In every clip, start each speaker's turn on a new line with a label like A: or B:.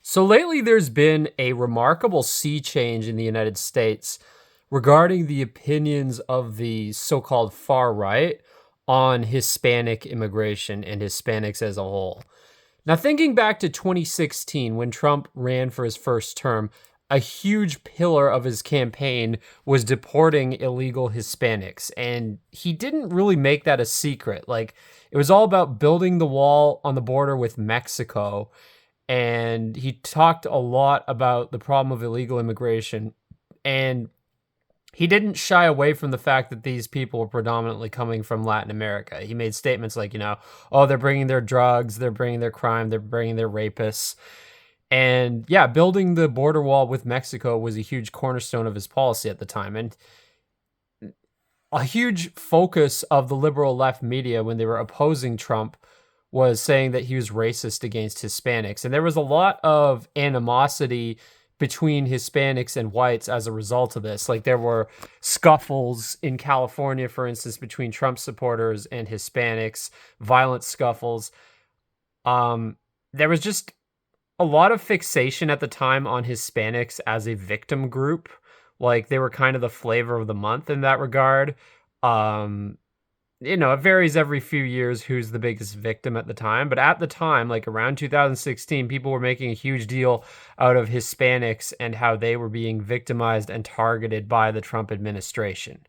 A: So lately, there's been a remarkable sea change in the United States regarding the opinions of the so called far right on Hispanic immigration and Hispanics as a whole. Now, thinking back to 2016, when Trump ran for his first term, a huge pillar of his campaign was deporting illegal Hispanics. And he didn't really make that a secret. Like, it was all about building the wall on the border with Mexico, and he talked a lot about the problem of illegal immigration. And he didn't shy away from the fact that these people were predominantly coming from Latin America. He made statements like, oh, they're bringing their drugs, they're bringing their crime, they're bringing their rapists. And yeah, building the border wall with Mexico was a huge cornerstone of his policy at the time. And a huge focus of the liberal left media when they were opposing Trump was saying that he was racist against Hispanics. And there was a lot of animosity between Hispanics and whites as a result of this. Like, there were scuffles in California, for instance, between Trump supporters and Hispanics, violent scuffles. There was just a lot of fixation at the time on Hispanics as a victim group. Like, they were kind of the flavor of the month in that regard. It varies every few years who's the biggest victim at the time. But at the time, like around 2016, people were making a huge deal out of Hispanics and how they were being victimized and targeted by the Trump administration.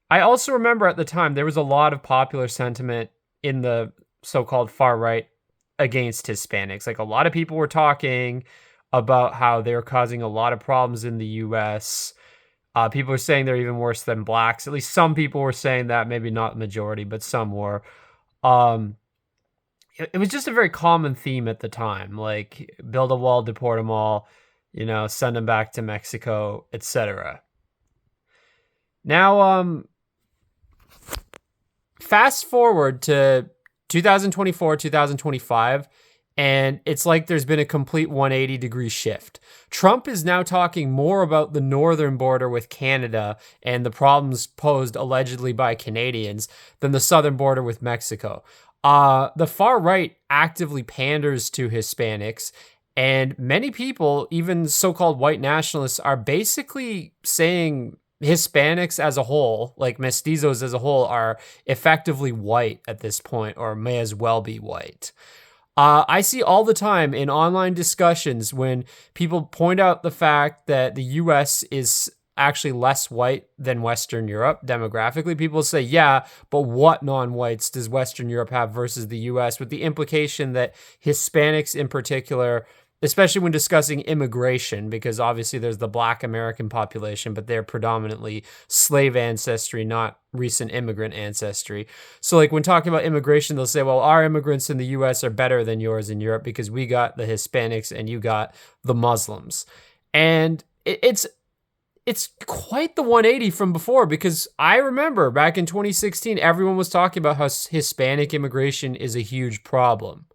A: I also remember at the time, there was a lot of popular sentiment in the so-called far right against Hispanics. Like, a lot of people were talking about how they're causing a lot of problems in the U.S., people are saying they're even worse than blacks. At least some people were saying that, maybe not the majority, but some were. It was just a very common theme at the time, like build a wall, deport them all, send them back to Mexico, etc. Now, fast forward to 2024, 2025, and it's like there's been a complete 180-degree shift. Trump is now talking more about the northern border with Canada and the problems posed allegedly by Canadians than the southern border with Mexico. The far right actively panders to Hispanics, and many people, even so-called white nationalists, are basically saying Hispanics as a whole, like mestizos as a whole, are effectively white at this point, or may as well be white. I see all the time in online discussions when people point out the fact that the U.S. is actually less white than Western Europe demographically. People say, yeah, but what non-whites does Western Europe have versus the U.S., with the implication that Hispanics in particular, especially when discussing immigration, because obviously there's the Black American population, but they're predominantly slave ancestry, not recent immigrant ancestry. So like when talking about immigration, they'll say, well, our immigrants in the US are better than yours in Europe because we got the Hispanics and you got the Muslims. And it's quite the 180 from before, because I remember back in 2016, everyone was talking about how Hispanic immigration is a huge problem.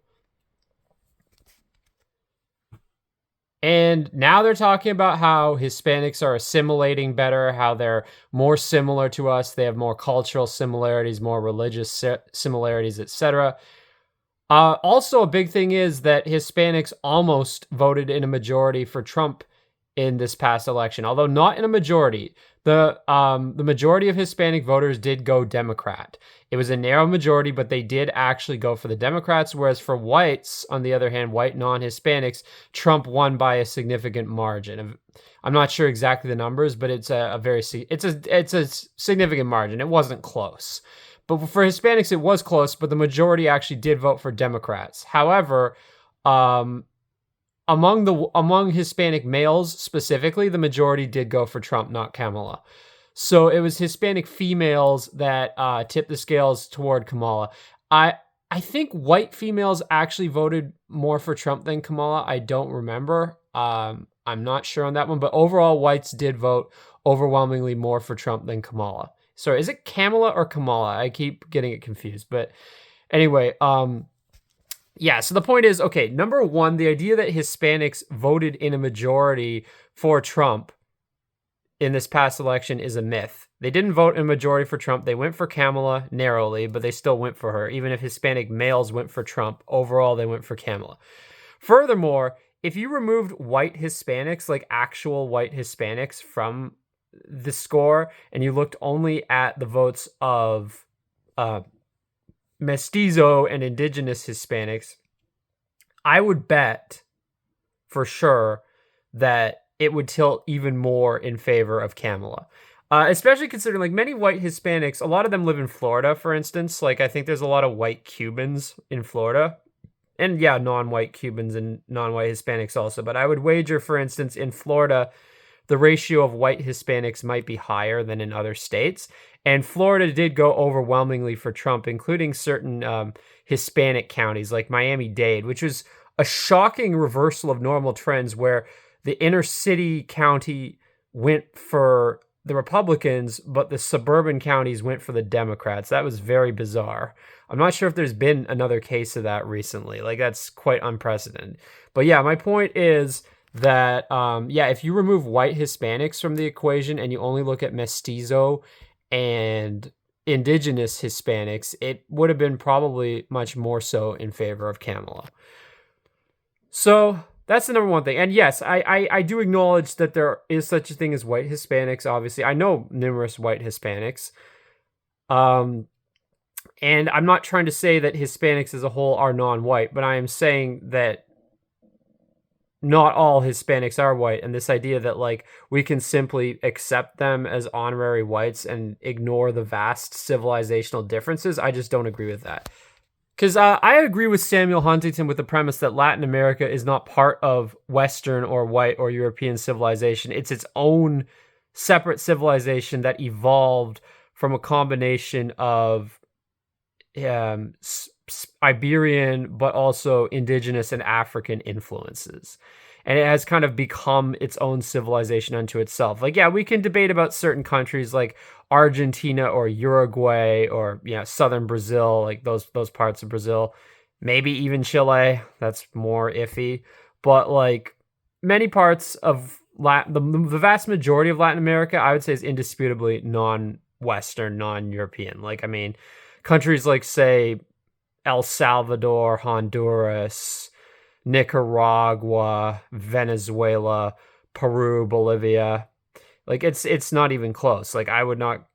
A: And now they're talking about how Hispanics are assimilating better, how they're more similar to us. They have more cultural similarities, more religious similarities, etc. Also, a big thing is that Hispanics almost voted in a majority for Trump in this past election, although not in a majority. The majority of Hispanic voters did go Democrat. It was a narrow majority, but they did actually go for the Democrats, whereas for whites, on the other hand, white non-Hispanics, Trump won by a significant margin. I'm not sure exactly the numbers, but it's a significant margin. It wasn't close. But for Hispanics, it was close, but the majority actually did vote for Democrats. However, among Hispanic males specifically, the majority did go for Trump, not Kamala. So it was Hispanic females that tipped the scales toward Kamala. I think white females actually voted more for Trump than Kamala. I don't remember. I'm not sure on that one, but overall, whites did vote overwhelmingly more for Trump than Kamala. Sorry, is it Kamala or Kamala? I keep getting it confused. But anyway, yeah, so the point is, okay, number one, the idea that Hispanics voted in a majority for Trump in this past election is a myth. They didn't vote in a majority for Trump. They went for Kamala narrowly, but they still went for her. Even if Hispanic males went for Trump, overall they went for Kamala. Furthermore, if you removed white Hispanics, like actual white Hispanics from the score, and you looked only at the votes of mestizo and indigenous Hispanics, I would bet for sure that it would tilt even more in favor of Kamala. Especially considering, like, many white Hispanics, a lot of them live in Florida, for instance. Like, I think there's a lot of white Cubans in Florida. And yeah, non-white Cubans and non-white Hispanics also. But I would wager, for instance, in Florida, the ratio of white Hispanics might be higher than in other states. And Florida did go overwhelmingly for Trump, including certain Hispanic counties like Miami-Dade, which was a shocking reversal of normal trends where the inner city county went for the Republicans, but the suburban counties went for the Democrats. That was very bizarre. I'm not sure if there's been another case of that recently. Like, that's quite unprecedented. But yeah, my point is that, if you remove white Hispanics from the equation and you only look at mestizo and indigenous Hispanics, it would have been probably much more so in favor of Kamala. So that's the number one thing. And yes, I do acknowledge that there is such a thing as white Hispanics, obviously. I know numerous white Hispanics. And I'm not trying to say that Hispanics as a whole are non-white, but I am saying that not all Hispanics are white. And this idea that, like, we can simply accept them as honorary whites and ignore the vast civilizational differences, I just don't agree with that. Because I agree with Samuel Huntington with the premise that Latin America is not part of Western or white or European civilization. It's its own separate civilization that evolved from a combination of Iberian, but also indigenous and African influences. And it has kind of become its own civilization unto itself. Like, yeah, we can debate about certain countries like Argentina or Uruguay or, southern Brazil, like those parts of Brazil. Maybe even Chile. That's more iffy. But, like, many parts of the vast majority of Latin America, I would say, is indisputably non-Western, non-European. Like, I mean, countries like, say, El Salvador, Honduras, Nicaragua, Venezuela, Peru, Bolivia. Like, it's not even close. Like, I would not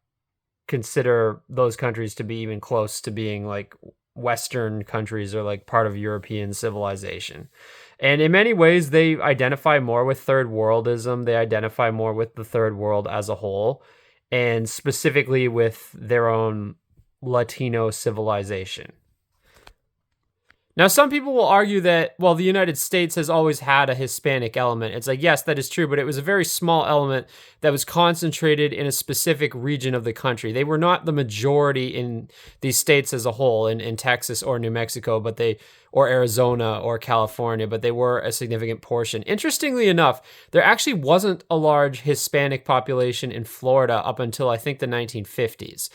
A: consider those countries to be even close to being, like, Western countries or, like, part of European civilization. And in many ways, they identify more with third worldism. They identify more with the third world as a whole, and specifically with their own Latino civilization. Now, some people will argue that, well, the United States has always had a Hispanic element. It's like, yes, that is true, but it was a very small element that was concentrated in a specific region of the country. They were not the majority in these states as a whole, in Texas or New Mexico, or Arizona or California, but they were a significant portion. Interestingly enough, there actually wasn't a large Hispanic population in Florida up until, I think, the 1950s.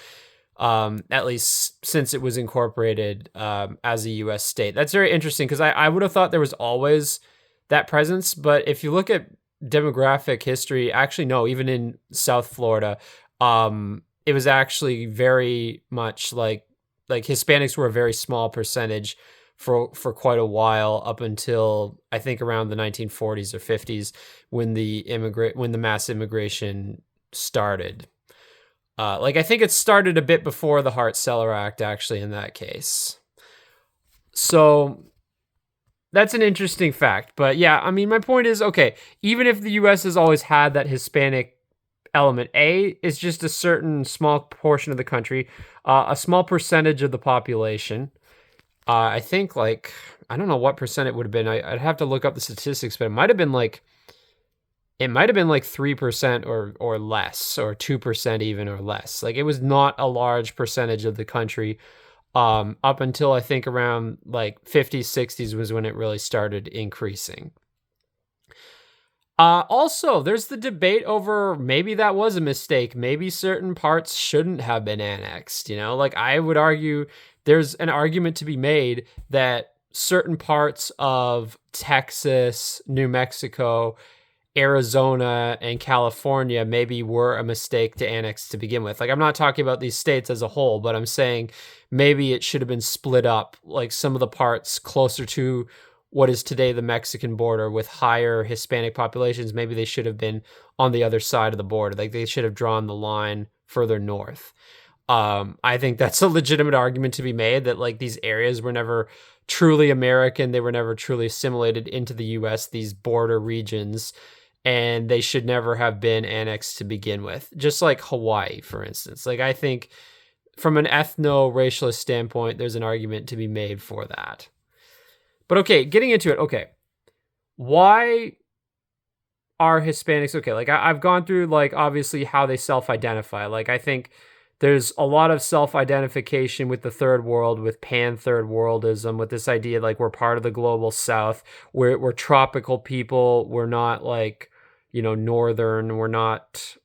A: At least since it was incorporated as a U.S. state. That's very interesting because I would have thought there was always that presence. But if you look at demographic history, actually, no, even in South Florida, it was actually very much like Hispanics were a very small percentage for quite a while up until I think around the 1940s or 50s when the mass immigration started. I think it started a bit before the Hart-Celler Act, actually, in that case. So that's an interesting fact. But yeah, I mean, my point is, okay, even if the U.S. has always had that Hispanic element, it's just a certain small portion of the country, a small percentage of the population. I think, I don't know what percent it would have been. I'd have to look up the statistics, but it might have been 3% or less, or 2% even or less. Like, it was not a large percentage of the country up until I think around 50s, 60s was when it really started increasing. Also, there's the debate over maybe that was a mistake. Maybe certain parts shouldn't have been annexed. I would argue there's an argument to be made that certain parts of Texas, New Mexico, Arizona, and California maybe were a mistake to annex to begin with. I'm not talking about these states as a whole, but I'm saying maybe it should have been split up, like some of the parts closer to what is today the Mexican border with higher Hispanic populations, maybe they should have been on the other side of the border. Like they should have drawn the line further north. I think that's a legitimate argument to be made that like these areas were never truly American. They were never truly assimilated into the US, these border regions, and they should never have been annexed to begin with. Just like Hawaii, for instance. Like I think from an ethno-racialist standpoint, there's an argument to be made for that. But okay, getting into it. Okay. Why are Hispanics okay? Like I've gone through like obviously how they self-identify. Like I think there's a lot of self-identification with the third world, with pan-third worldism, with this idea like we're part of the global south. We're tropical people. We're not like, northern. We're not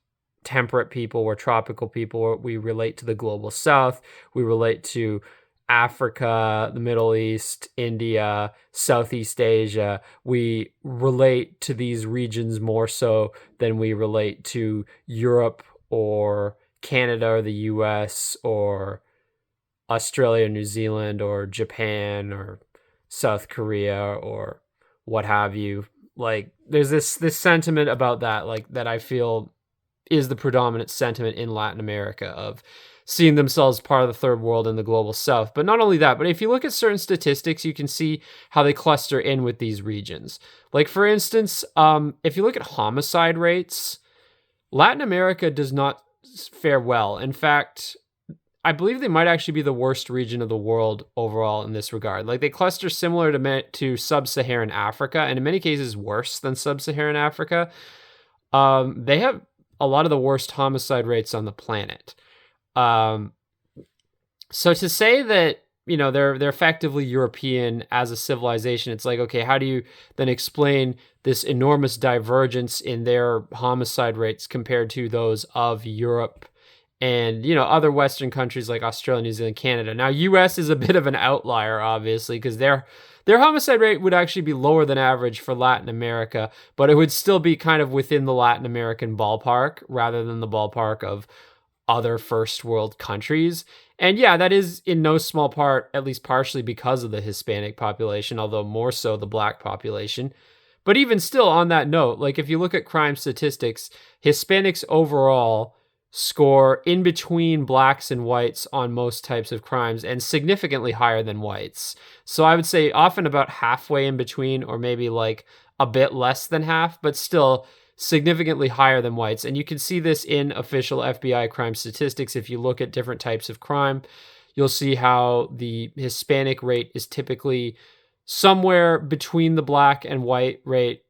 A: temperate people. We're tropical people. We relate to the global south. We relate to Africa, the Middle East, India, Southeast Asia. We relate to these regions more so than we relate to Europe or Canada or the US or Australia, New Zealand, or Japan or South Korea or what have you. Like there's this sentiment about that, like that I feel is the predominant sentiment in Latin America of seeing themselves part of the third world in the global south. But not only that, but if you look at certain statistics, you can see how they cluster in with these regions. Like for instance, if you look at homicide rates, Latin America does not fare well. In fact, I believe they might actually be the worst region of the world overall in this regard. Like they cluster similar to sub-Saharan Africa, and in many cases worse than sub-Saharan Africa. They have a lot of the worst homicide rates on the planet. So to say that, they're effectively European as a civilization, it's like, okay, how do you then explain this enormous divergence in their homicide rates compared to those of Europe and, other Western countries like Australia, New Zealand, Canada? Now, US is a bit of an outlier, obviously, because their homicide rate would actually be lower than average for Latin America, but it would still be kind of within the Latin American ballpark rather than the ballpark of other first world countries. And yeah, that is in no small part, at least partially because of the Hispanic population, although more so the Black population. But even still, on that note, like if you look at crime statistics, Hispanics overall score in between Blacks and whites on most types of crimes and significantly higher than whites. So I would say often about halfway in between, or maybe like a bit less than half, but still significantly higher than whites. And you can see this in official FBI crime statistics. If you look at different types of crime, you'll see how the Hispanic rate is typically somewhere between the Black and white rate.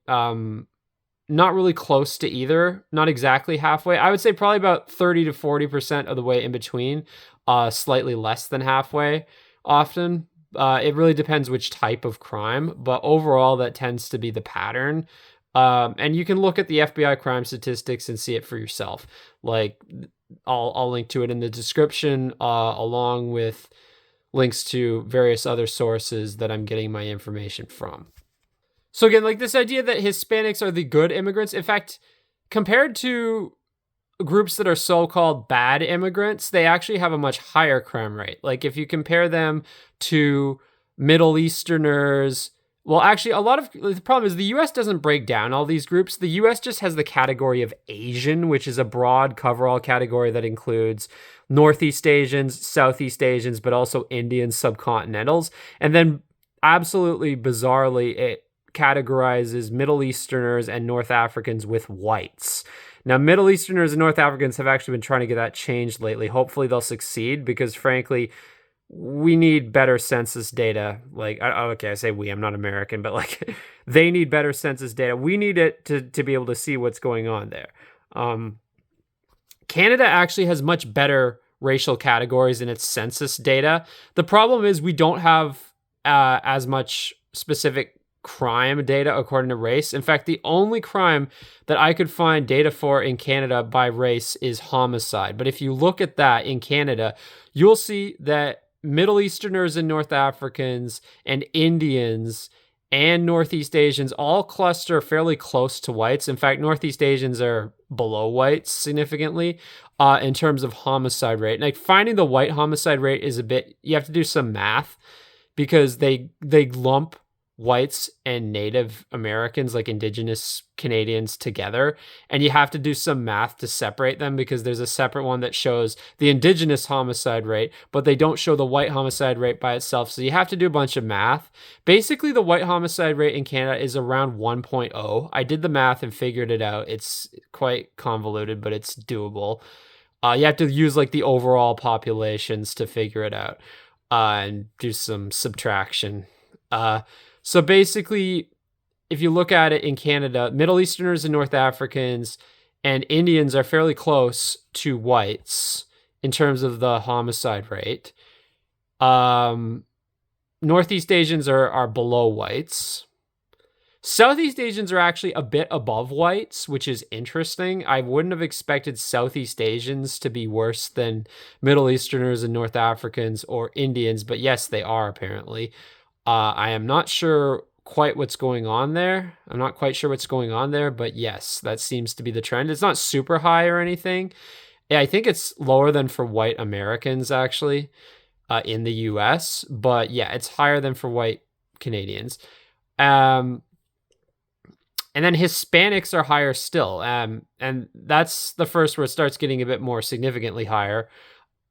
A: Not really close to either, not exactly halfway. I would say probably about 30 to 40% of the way in between, slightly less than halfway often. It really depends which type of crime, but overall that tends to be the pattern. And you can look at the FBI crime statistics and see it for yourself. Like I'll link to it in the description, along with links to various other sources that I'm getting my information from. So again, like this idea that Hispanics are the good immigrants, in fact, compared to groups that are so-called bad immigrants, they actually have a much higher crime rate. Like if you compare them to Middle Easterners, well, actually, the problem is the U.S. doesn't break down all these groups. The U.S. just has the category of Asian, which is a broad coverall category that includes Northeast Asians, Southeast Asians, but also Indian subcontinentals. And then absolutely bizarrely, it categorizes Middle Easterners and North Africans with whites. Now, Middle Easterners and North Africans have actually been trying to get that changed lately. Hopefully they'll succeed because frankly, we need better census data. Like, okay, I say we, I'm not American, but like they need better census data. We need it to be able to see what's going on there. Canada actually has much better racial categories in its census data. The problem is we don't have as much specific crime data according to race. In fact, the only crime that I could find data for in Canada by race is homicide. But if you look at that in Canada, you'll see that Middle Easterners and North Africans and Indians and Northeast Asians all cluster fairly close to whites. In fact, Northeast Asians are below whites significantly in terms of homicide rate. Like finding the white homicide rate is you have to do some math because they lump whites and Native Americans, like Indigenous Canadians, together. And you have to do some math to separate them because there's a separate one that shows the Indigenous homicide rate, but they don't show the white homicide rate by itself. So you have to do a bunch of math. Basically, the white homicide rate in Canada is around 1.0. I did the math and figured it out. It's quite convoluted, but it's doable. You have to use like the overall populations to figure it out and do some subtraction. So basically, if you look at it in Canada, Middle Easterners and North Africans and Indians are fairly close to whites in terms of the homicide rate. Northeast Asians are below whites. Southeast Asians are actually a bit above whites, which is interesting. I wouldn't have expected Southeast Asians to be worse than Middle Easterners and North Africans or Indians, but yes, they are apparently. I am not sure quite what's going on there. I'm not quite sure what's going on there, but yes, that seems to be the trend. It's not super high or anything. Yeah, I think it's lower than for white Americans, actually, in the US, but yeah, it's higher than for white Canadians. And then Hispanics are higher still. And that's the first where it starts getting a bit more significantly higher.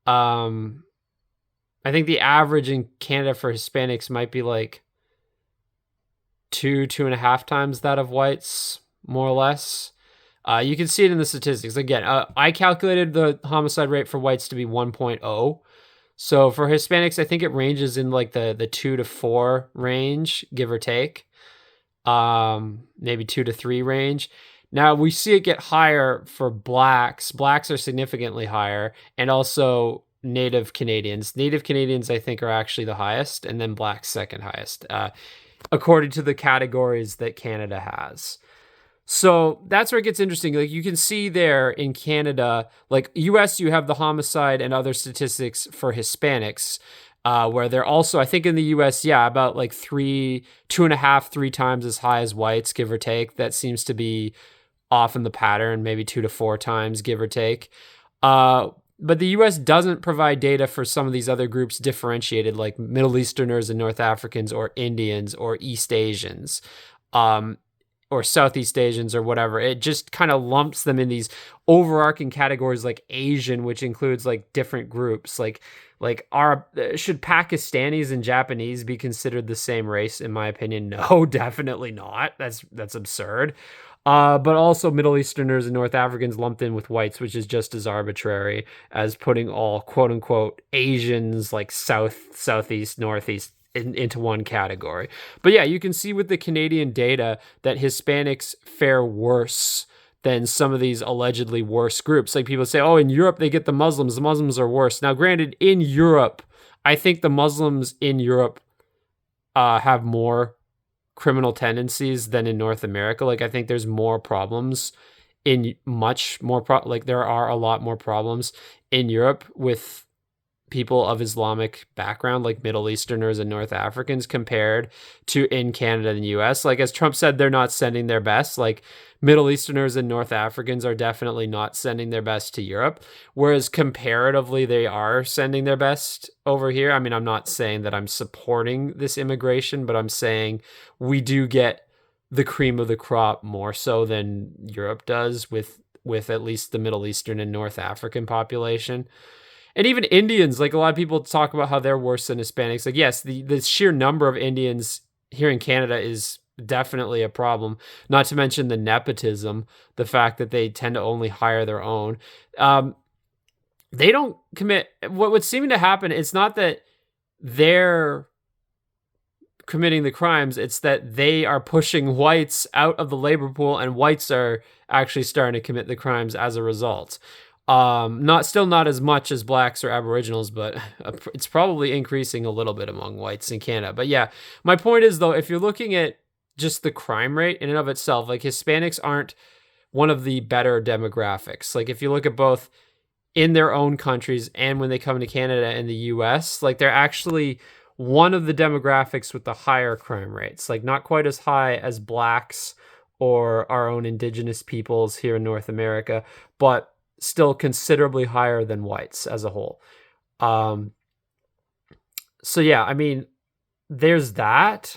A: I think the average in Canada for Hispanics might be like 2.5 times that of whites, more or less. You can see it in the statistics. Again, I calculated the homicide rate for whites to be 1.0. So for Hispanics, I think it ranges in like the 2 to 4 range, give or take. Maybe 2 to 3 range. Now we see it get higher for blacks. Blacks are significantly higher, and also Native Canadians. Native Canadians, I think, are actually the highest, and then blacks second highest, according to the categories that Canada has. So that's where it gets interesting. Like you can see there in Canada, like US, you have the homicide and other statistics for Hispanics. Where they're also, I think in the US, yeah, about like 2.5, 3 times as high as whites, give or take. That seems to be often the pattern, maybe 2 to 4 times, give or take. But the US doesn't provide data for some of these other groups differentiated, like Middle Easterners and North Africans or Indians or East Asians. Or Southeast Asians or whatever. It just kind of lumps them in these overarching categories like Asian, which includes like different groups. Should Pakistanis and Japanese be considered the same race? In my opinion, no, definitely not. That's absurd. But also Middle Easterners and North Africans lumped in with whites, which is just as arbitrary as putting all quote unquote Asians like South, Southeast, Northeast into one category. But yeah, you can see with the Canadian data that Hispanics fare worse than some of these allegedly worse groups. Like people say, oh, in Europe, they get the Muslims are worse. Now, granted, in Europe, I think the Muslims in Europe have more criminal tendencies than in North America. Like, I think there's more problems in much more, there are a lot more problems in Europe with people of Islamic background, like Middle Easterners and North Africans, compared to in Canada and the US. Like, as Trump said, they're not sending their best. Like, Middle Easterners and North Africans are definitely not sending their best to Europe, whereas comparatively, they are sending their best over here. I mean, I'm not saying that I'm supporting this immigration, but I'm saying we do get the cream of the crop more so than Europe does with at least the Middle Eastern and North African population. And even Indians, like a lot of people talk about how they're worse than Hispanics. Like, yes, the sheer number of Indians here in Canada is definitely a problem. Not to mention the nepotism, the fact that they tend to only hire their own. They don't commit. What's seeming to happen, it's not that they're committing the crimes, it's that they are pushing whites out of the labor pool, and whites are actually starting to commit the crimes as a result. Not as much as blacks or aboriginals, but it's probably increasing a little bit among whites in Canada. But yeah, my point is though, if you're looking at just the crime rate in and of itself, like Hispanics aren't one of the better demographics. Like if you look at both in their own countries and when they come to Canada and the US, like they're actually one of the demographics with the higher crime rates, like not quite as high as blacks or our own indigenous peoples here in North America, but still considerably higher than whites as a whole. So yeah, I mean, there's that.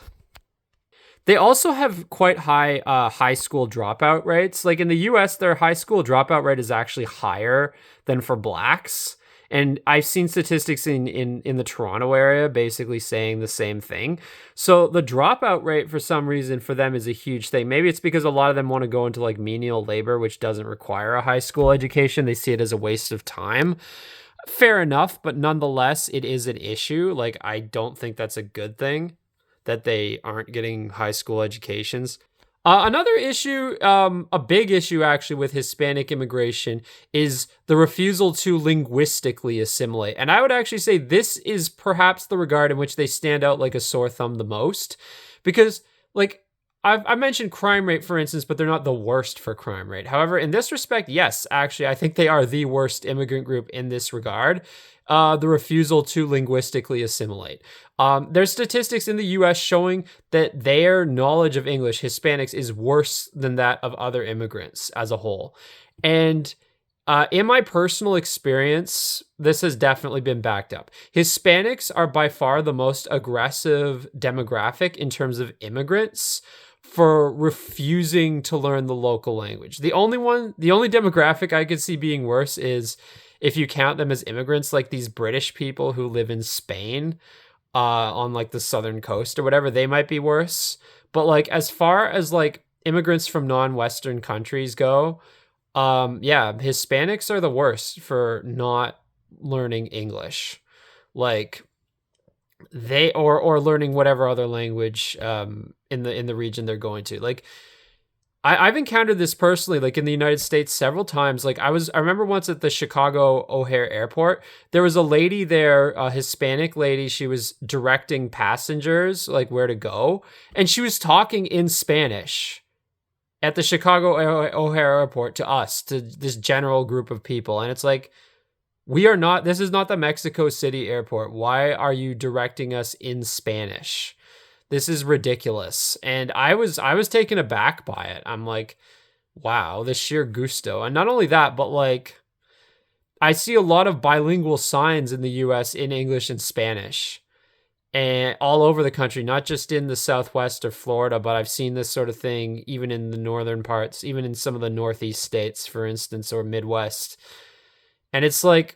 A: They also have quite high high school dropout rates. Like in the US, their high school dropout rate is actually higher than for blacks. And I've seen statistics in the Toronto area basically saying the same thing. So the dropout rate for some reason for them is a huge thing. Maybe it's because a lot of them want to go into like menial labor, which doesn't require a high school education. They see it as a waste of time. Fair enough, but nonetheless, it is an issue. Like, I don't think that's a good thing that they aren't getting high school educations. Another issue, a big issue actually with Hispanic immigration is the refusal to linguistically assimilate. And I would actually say this is perhaps the regard in which they stand out like a sore thumb the most. Because, like, I mentioned crime rate, for instance, but they're not the worst for crime rate. However, in this respect, yes, actually, I think they are the worst immigrant group in this regard. The refusal to linguistically assimilate. There's statistics in the US showing that their knowledge of English, Hispanics, is worse than that of other immigrants as a whole. And in my personal experience, this has definitely been backed up. Hispanics are by far the most aggressive demographic in terms of immigrants for refusing to learn the local language. The only demographic I could see being worse is if you count them as immigrants, like these British people who live in Spain, on like the southern coast or whatever, they might be worse. But like as far as like immigrants from non-Western countries go, yeah, Hispanics are the worst for not learning English. Like they or learning whatever other language in the region they're going to. Like I've encountered this personally, like in the United States several times. Like I remember once at the Chicago O'Hare Airport, there was a lady there, a Hispanic lady. She was directing passengers like where to go, and she was talking in Spanish at the Chicago O'Hare Airport to us, to this general group of people. And it's like, this is not the Mexico City airport. Why are you directing us in Spanish? This is ridiculous. And I was taken aback by it. I'm like, wow, the sheer gusto. And not only that, but like, I see a lot of bilingual signs in the US in English and Spanish and all over the country, not just in the Southwest or Florida, but I've seen this sort of thing even in the northern parts, even in some of the Northeast states, for instance, or Midwest. And it's like,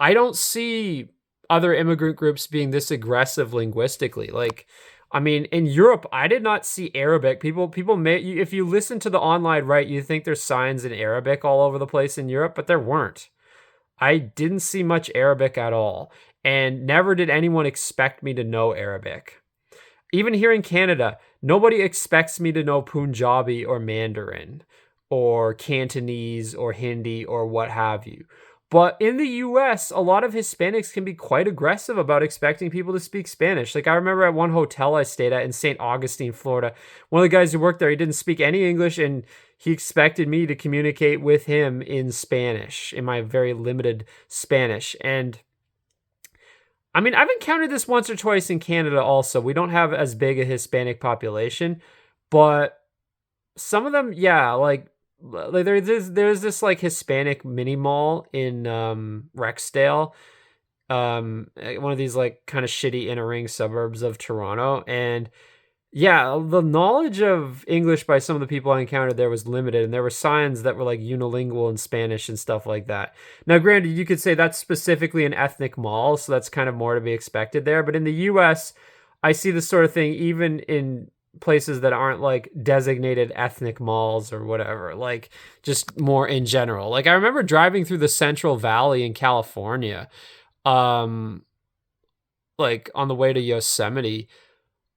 A: I don't see other immigrant groups being this aggressive linguistically. Like, I mean, in Europe, I did not see Arabic. People may, if you listen to the online right, you think there's signs in Arabic all over the place in Europe, but there weren't. I didn't see much Arabic at all. And never did anyone expect me to know Arabic. Even here in Canada, nobody expects me to know Punjabi or Mandarin or Cantonese or Hindi or what have you. But in the US, a lot of Hispanics can be quite aggressive about expecting people to speak Spanish. Like I remember at one hotel I stayed at in St. Augustine, Florida, one of the guys who worked there, he didn't speak any English and he expected me to communicate with him in Spanish, in my very limited Spanish. And I mean, I've encountered this once or twice in Canada also. We don't have as big a Hispanic population, but some of them, yeah, like there's this like Hispanic mini mall in Rexdale, one of these like kind of shitty inner ring suburbs of Toronto. And yeah, the knowledge of English by some of the people I encountered there was limited, and there were signs that were like unilingual in Spanish and stuff like that. Now, granted, you could say that's specifically an ethnic mall, so that's kind of more to be expected there. But in the US, I see this sort of thing even in places that aren't like designated ethnic malls or whatever, like just more in general. Like I remember driving through the Central Valley in California, like on the way to Yosemite,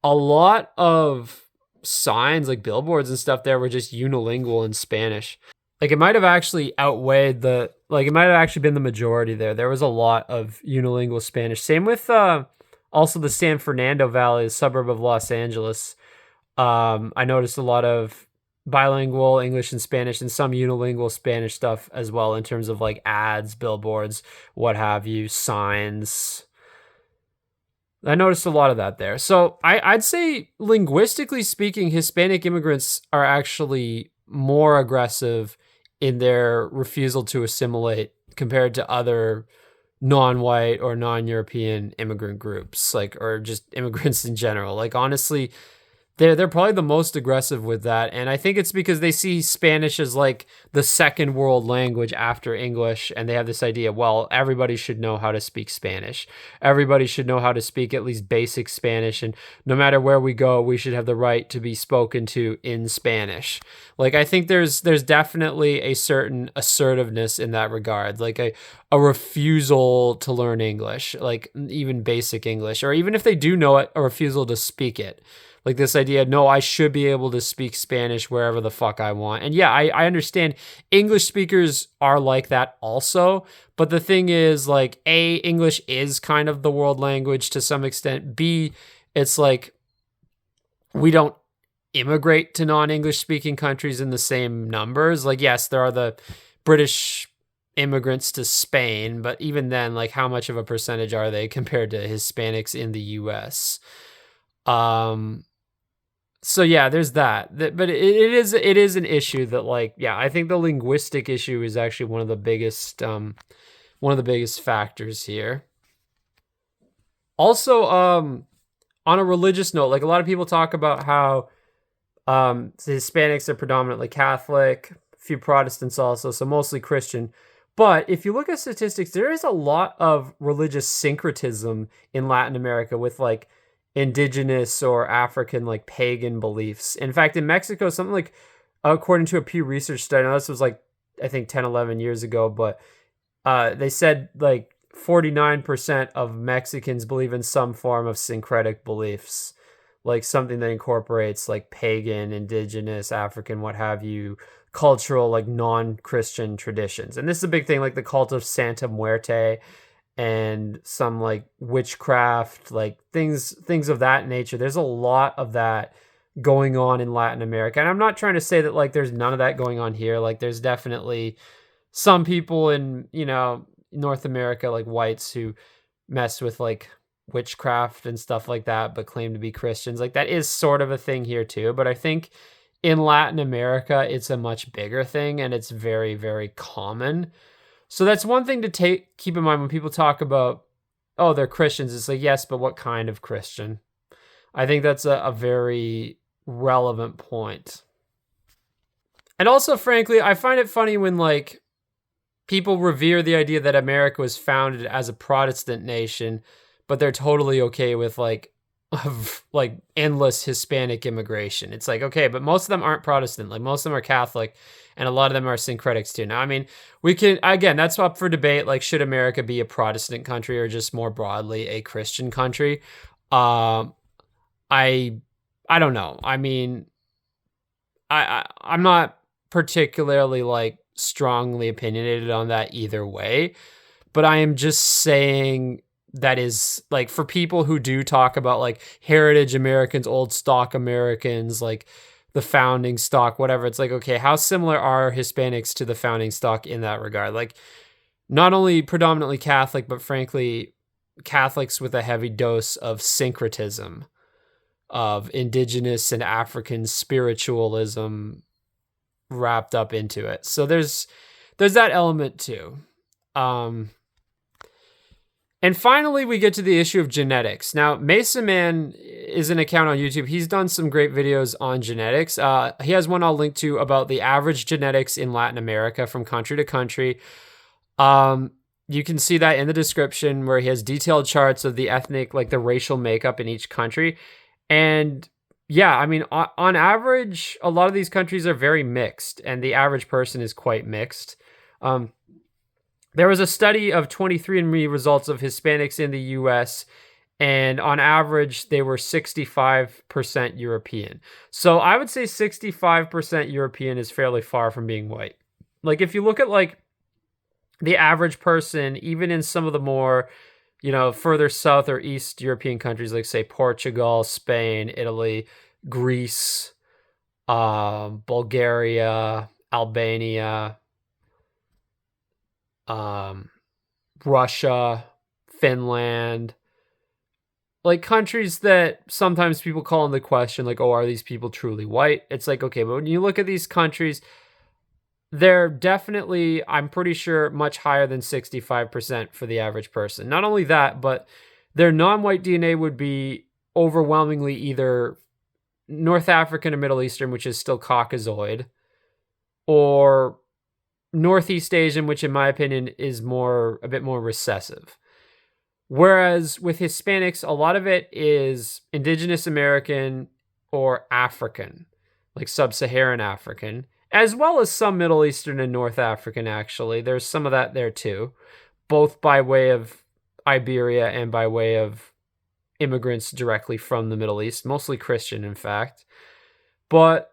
A: a lot of signs like billboards and stuff there were just unilingual in Spanish. Like it might have actually outweighed it might have actually been the majority there. There was a lot of unilingual Spanish. Same with also the San Fernando Valley, a suburb of Los Angeles. I noticed a lot of bilingual English and Spanish and some unilingual Spanish stuff as well in terms of like ads, billboards, what have you, signs. I noticed a lot of that there. So I'd say linguistically speaking, Hispanic immigrants are actually more aggressive in their refusal to assimilate compared to other non-white or non-European immigrant groups, like, or just immigrants in general. Like honestly, They're probably the most aggressive with that, and I think it's because they see Spanish as like the second world language after English, and they have this idea, well, everybody should know how to speak Spanish. Everybody should know how to speak at least basic Spanish, and no matter where we go, we should have the right to be spoken to in Spanish. Like I think there's definitely a certain assertiveness in that regard, like a refusal to learn English, like even basic English, or even if they do know it, a refusal to speak it. Like this idea, no, I should be able to speak Spanish wherever the fuck I want. And yeah, I understand English speakers are like that also. But the thing is, like, A, English is kind of the world language to some extent. B, it's like we don't immigrate to non-English speaking countries in the same numbers. Like, yes, there are the British immigrants to Spain, but even then, like, how much of a percentage are they compared to Hispanics in the US? So yeah, there's that. But it is an issue that, like, yeah, I think the linguistic issue is actually one of the biggest factors here. Also, on a religious note, like a lot of people talk about how the Hispanics are predominantly Catholic, a few Protestants also, so mostly Christian. But if you look at statistics, there is a lot of religious syncretism in Latin America with like indigenous or African like pagan beliefs. In fact, in Mexico, something like, according to a Pew Research study, now this was like, I think 10, 11 years ago, but they said like 49% of Mexicans believe in some form of syncretic beliefs, like something that incorporates like pagan, indigenous, African, what have you, cultural, like non-Christian traditions. And this is a big thing, like the cult of Santa Muerte and some like witchcraft, like things of that nature. There's a lot of that going on in Latin America. And I'm not trying to say that like there's none of that going on here. Like there's definitely some people in, North America, like whites, who mess with like witchcraft and stuff like that, but claim to be Christians. Like that is sort of a thing here too. But I think in Latin America, it's a much bigger thing, and it's very, very common. So that's one thing to keep in mind when people talk about, oh, they're Christians. It's like, yes, but what kind of Christian? I think that's a very relevant point. And also, frankly, I find it funny when like people revere the idea that America was founded as a Protestant nation, but they're totally okay with like endless Hispanic immigration. It's like, okay, but most of them aren't Protestant. Like most of them are Catholic, and a lot of them are syncretics too. Now, I mean, we can, again, that's up for debate. Like, should America be a Protestant country or just more broadly a Christian country? I don't know. I mean, I'm not particularly like strongly opinionated on that either way, but I am just saying that is like for people who do talk about like heritage Americans, old stock Americans, like the founding stock, whatever. It's like, okay, how similar are Hispanics to the founding stock in that regard? Like not only predominantly Catholic, but frankly, Catholics with a heavy dose of syncretism, of indigenous and African spiritualism wrapped up into it. So there's that element too. And finally, we get to the issue of genetics. Now, Mesa Man is an account on YouTube. He's done some great videos on genetics. He has one I'll link to about the average genetics in Latin America from country to country. You can see that in the description, where he has detailed charts of the ethnic, like the racial makeup in each country. And yeah, I mean, on average, a lot of these countries are very mixed, and the average person is quite mixed. There was a study of 23andMe results of Hispanics in the US, and on average, they were 65% European. So I would say 65% European is fairly far from being white. Like if you look at like the average person, even in some of the more, further south or east European countries, like say Portugal, Spain, Italy, Greece, Bulgaria, Albania, Russia, Finland, like countries that sometimes people call into question, like, oh, are these people truly white? It's like, okay, but when you look at these countries, they're definitely, I'm pretty sure, much higher than 65% for the average person. Not only that, but their non-white DNA would be overwhelmingly either North African or Middle Eastern, which is still Caucasoid, or Northeast Asian, which in my opinion is a bit more recessive. Whereas with Hispanics, a lot of it is Indigenous American or African, like Sub-Saharan African, as well as some Middle Eastern and North African, actually. There's some of that there too, both by way of Iberia and by way of immigrants directly from the Middle East, mostly Christian, in fact. But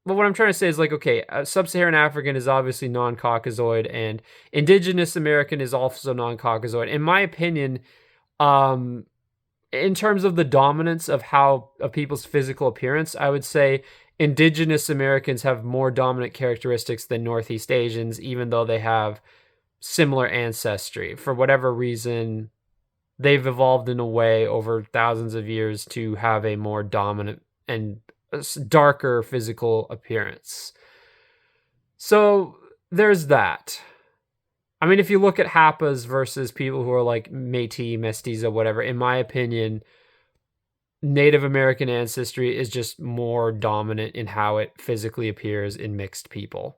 A: what I'm trying to say is, like, okay, Sub-Saharan African is obviously non-Caucasoid, and Indigenous American is also non-Caucasoid. In my opinion, in terms of the dominance of people's physical appearance, I would say Indigenous Americans have more dominant characteristics than Northeast Asians, even though they have similar ancestry. For whatever reason, they've evolved in a way over thousands of years to have a more dominant and darker physical appearance. So there's that. I mean, if you look at Hapas versus people who are like Métis, Mestizo, whatever, in my opinion, Native American ancestry is just more dominant in how it physically appears in mixed people.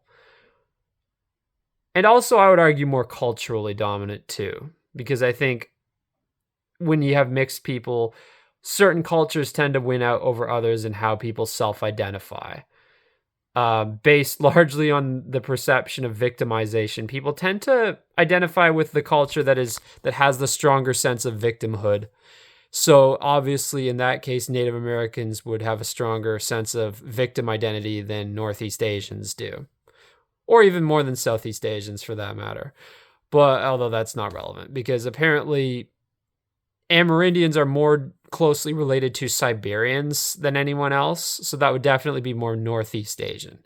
A: And also, I would argue more culturally dominant too, because I think when you have mixed people, certain cultures tend to win out over others in how people self-identify. Based largely on the perception of victimization, people tend to identify with the culture that has the stronger sense of victimhood. So obviously, in that case, Native Americans would have a stronger sense of victim identity than Northeast Asians do, or even more than Southeast Asians for that matter. But although that's not relevant, because apparently Amerindians are more closely related to Siberians than anyone else, so that would definitely be more Northeast Asian.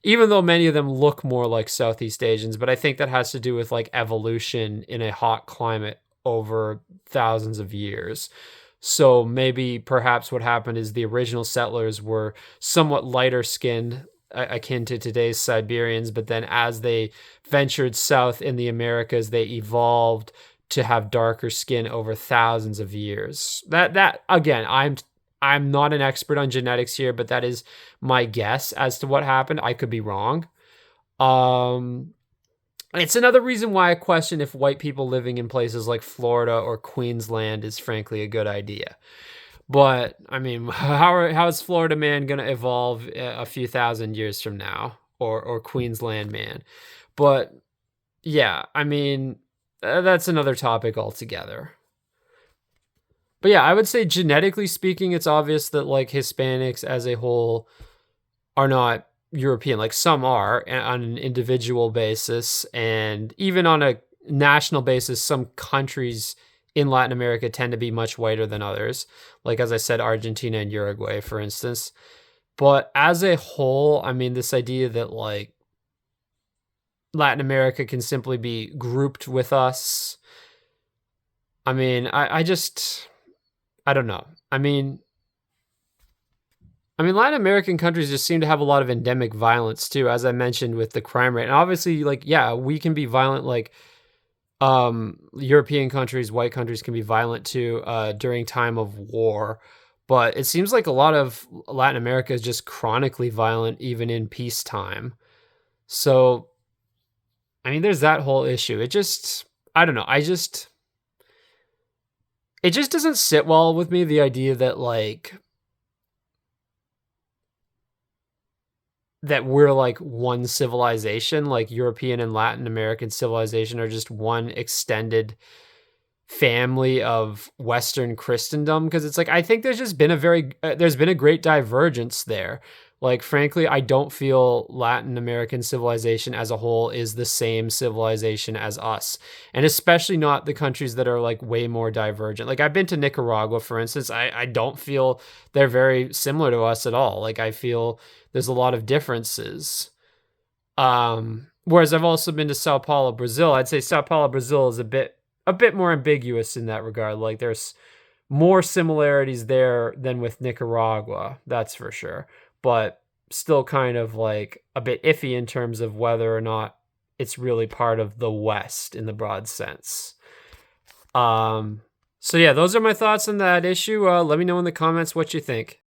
A: Even though many of them look more like Southeast Asians, but I think that has to do with like evolution in a hot climate over thousands of years. So maybe perhaps what happened is the original settlers were somewhat lighter skinned, akin to today's Siberians, but then as they ventured south in the Americas, they evolved to have darker skin over thousands of years. That again, I'm not an expert on genetics here, but that is my guess as to what happened. I could be wrong. It's another reason why I question if white people living in places like Florida or Queensland is frankly a good idea. But I mean, how is Florida man going to evolve a few thousand years from now, or Queensland man? But yeah, I mean, that's another topic altogether. But yeah, I would say genetically speaking, it's obvious that like Hispanics as a whole are not European. Like some are on an individual basis, and even on a national basis, some countries in Latin America tend to be much whiter than others. Like, as I said, Argentina and Uruguay, for instance. But as a whole, I mean, this idea that like Latin America can simply be grouped with us. I mean, I don't know. I mean, Latin American countries just seem to have a lot of endemic violence too, as I mentioned with the crime rate. And obviously, like, yeah, we can be violent, like European countries, white countries can be violent too during time of war. But it seems like a lot of Latin America is just chronically violent, even in peacetime. So, I mean, there's that whole issue. I don't know. It just doesn't sit well with me, the idea that like, that we're like one civilization, like European and Latin American civilization are just one extended family of Western Christendom. Because it's like, I think there's just been there's been a great divergence there. Like, frankly, I don't feel Latin American civilization as a whole is the same civilization as us. And especially not the countries that are like way more divergent. Like, I've been to Nicaragua, for instance. I don't feel they're very similar to us at all. Like, I feel there's a lot of differences. Whereas I've also been to Sao Paulo, Brazil. I'd say Sao Paulo, Brazil is a bit more ambiguous in that regard. Like, there's more similarities there than with Nicaragua, that's for sure. But still kind of like a bit iffy in terms of whether or not it's really part of the West in the broad sense. So yeah, those are my thoughts on that issue. Let me know in the comments what you think.